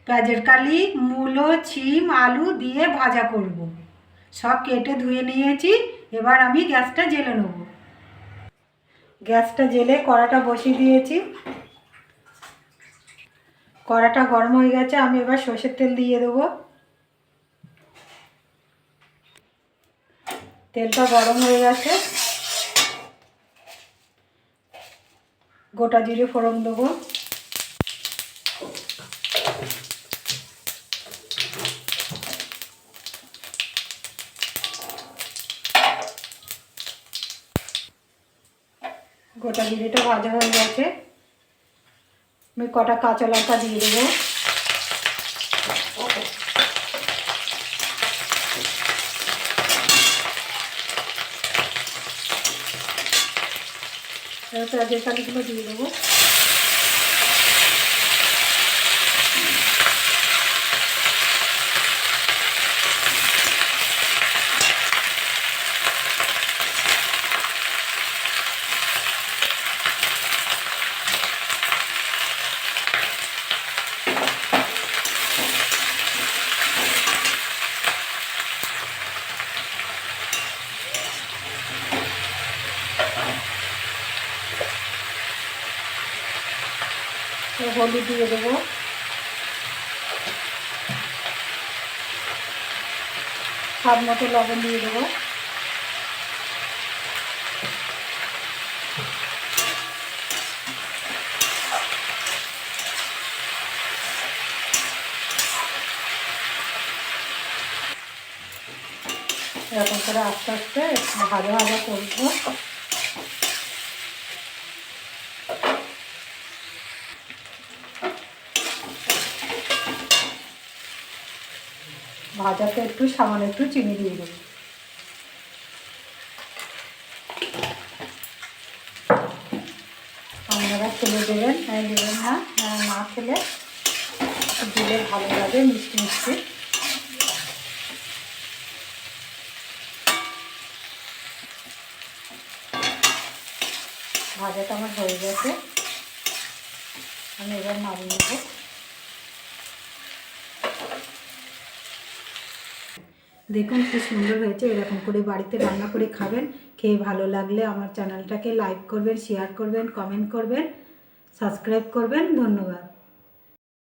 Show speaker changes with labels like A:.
A: পেঁয়াজের কালি, মূলো, শিম, আলু দিয়ে ভাজা করব। সব কেটে ধুয়ে নিয়েছি। এবার আমি গ্যাসটা জ্বেলে নেব। গ্যাসটা জ্বেলে কড়াটা বসিয়ে দিয়েছি। কড়াটা গরম হয়ে গেছে, আমি এবার সর্ষের তেল দিয়ে দেবো। তেলটা গরম হয়ে গেছে, গোটা জিরে ফোড়ন দেবো। গোটা জিরেটা ভাজা হয়ে গেছে, আমি কটা কাঁচা লঙ্কা দিয়ে দেবো। পেঁয়াজের কালিগুলো দিয়ে দেবো। হলুদ দিয়ে দেবো, স্বাদ মতো লবণ দিয়ে দেবো। এরকম করে আস্তে আস্তে ভাজা ভাজা করবো। ভাজাতে একটু সামান্য একটু চিনি দিয়ে দেবো। আপনারা খেলে দেবেন, দেবেন না, না খেলে দিলে ভালো লাগে, মিষ্টি মিষ্টি। ভাজাটা আমার হয়ে গেছে, আমি এবার নামিয়ে নেব। দেখুন কি সুন্দর হয়েছে। এরকম করে বাড়িতে রান্না করে খাবেন। খেয়ে ভালো লাগলে আমার চ্যানেলটাকে লাইক করবেন, শেয়ার করবেন, কমেন্ট করবেন, সাবস্ক্রাইব করবেন। ধন্যবাদ।